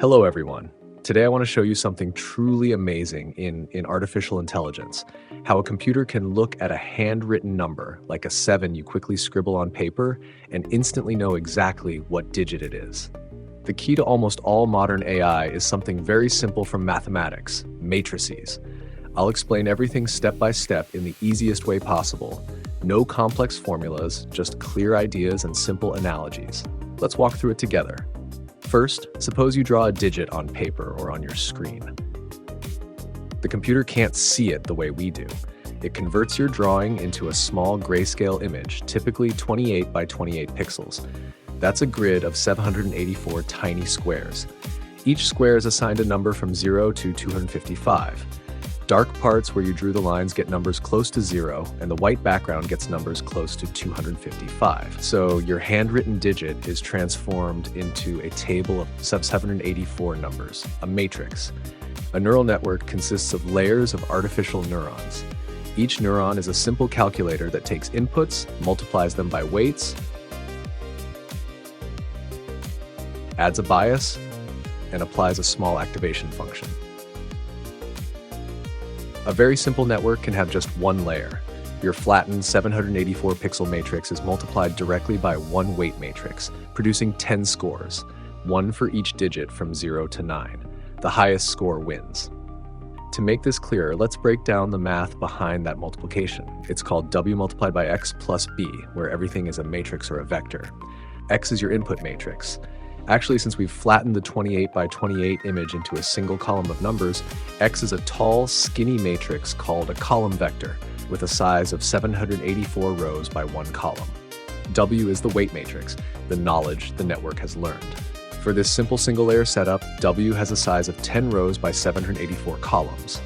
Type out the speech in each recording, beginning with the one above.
Hello, everyone. Today I want to show you something truly amazing in artificial intelligence, how a computer can look at a handwritten number, like a 7 you quickly scribble on paper, and instantly know exactly what digit it is. The key to almost all modern AI is something very simple from mathematics: matrices. I'll explain everything step by step in the easiest way possible. No complex formulas, just clear ideas and simple analogies. Let's walk through it together. First, suppose you draw a digit on paper or on your screen. The computer can't see it the way we do. It converts your drawing into a small grayscale image, typically 28 by 28 pixels. That's a grid of 784 tiny squares. Each square is assigned a number from 0 to 255. Dark parts where you drew the lines get numbers close to 0, and the white background gets numbers close to 255. So your handwritten digit is transformed into a table of 784 numbers, a matrix. A neural network consists of layers of artificial neurons. Each neuron is a simple calculator that takes inputs, multiplies them by weights, adds a bias, and applies a small activation function. A very simple network can have just one layer. Your flattened 784 pixel matrix is multiplied directly by one weight matrix, producing 10 scores, one for each digit from 0 to 9. The highest score wins. To make this clearer, let's break down the math behind that multiplication. It's called W multiplied by X plus B, where everything is a matrix or a vector. X is your input matrix. Actually, since we've flattened the 28 by 28 image into a single column of numbers, X is a tall, skinny matrix called a column vector with a size of 784 rows by one column. W is the weight matrix, the knowledge the network has learned. For this simple single-layer setup, W has a size of 10 rows by 784 columns.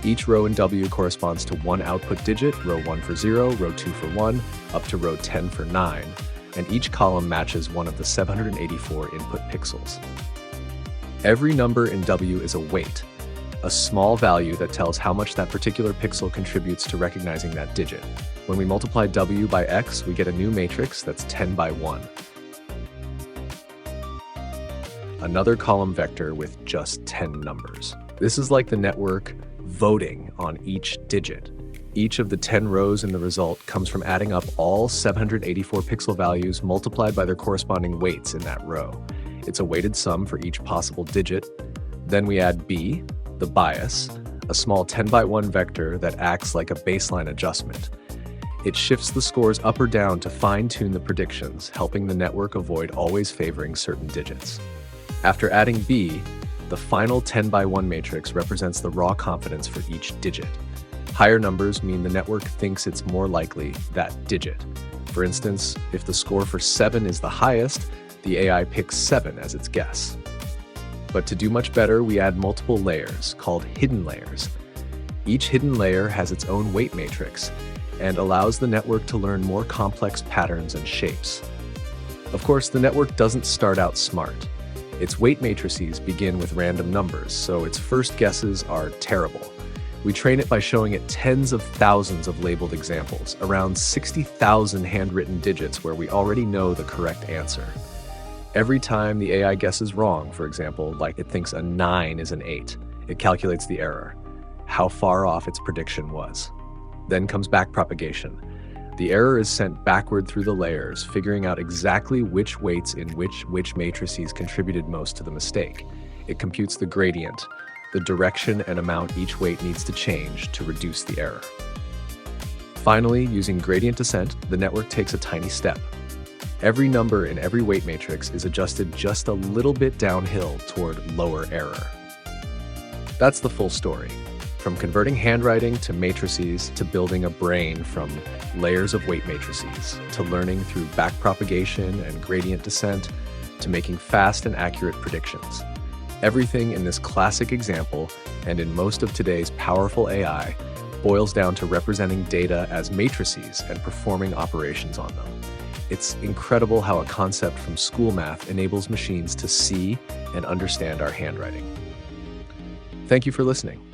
Each row in W corresponds to one output digit, row 1 for 0, row 2 for 1, up to row 10 for 9. And each column matches one of the 784 input pixels. Every number in W is a weight, a small value that tells how much that particular pixel contributes to recognizing that digit. When we multiply W by X, we get a new matrix that's 10 by 1. Another column vector with just 10 numbers. This is like the network voting on each digit. Each of the 10 rows in the result comes from adding up all 784 pixel values multiplied by their corresponding weights in that row. It's a weighted sum for each possible digit. Then we add B, the bias, a small 10 by 1 vector that acts like a baseline adjustment. It shifts the scores up or down to fine-tune the predictions, helping the network avoid always favoring certain digits. After adding B, the final 10 by 1 matrix represents the raw confidence for each digit. Higher numbers mean the network thinks it's more likely that digit. For instance, if the score for 7 is the highest, the AI picks 7 as its guess. But to do much better, we add multiple layers, called hidden layers. Each hidden layer has its own weight matrix and allows the network to learn more complex patterns and shapes. Of course, the network doesn't start out smart. Its weight matrices begin with random numbers, so its first guesses are terrible. We train it by showing it tens of thousands of labeled examples, around 60,000 handwritten digits where we already know the correct answer. Every time the AI guesses wrong, for example, like it thinks a 9 is an 8, it calculates the error, how far off its prediction was. Then comes backpropagation. The error is sent backward through the layers, figuring out exactly which weights in which matrices contributed most to the mistake. It computes the gradient, the direction and amount each weight needs to change to reduce the error. Finally, using gradient descent, the network takes a tiny step. Every number in every weight matrix is adjusted just a little bit downhill toward lower error. That's the full story. From converting handwriting to matrices, to building a brain from layers of weight matrices, to learning through backpropagation and gradient descent, to making fast and accurate predictions. Everything in this classic example, and in most of today's powerful AI, boils down to representing data as matrices and performing operations on them. It's incredible how a concept from school math enables machines to see and understand our handwriting. Thank you for listening.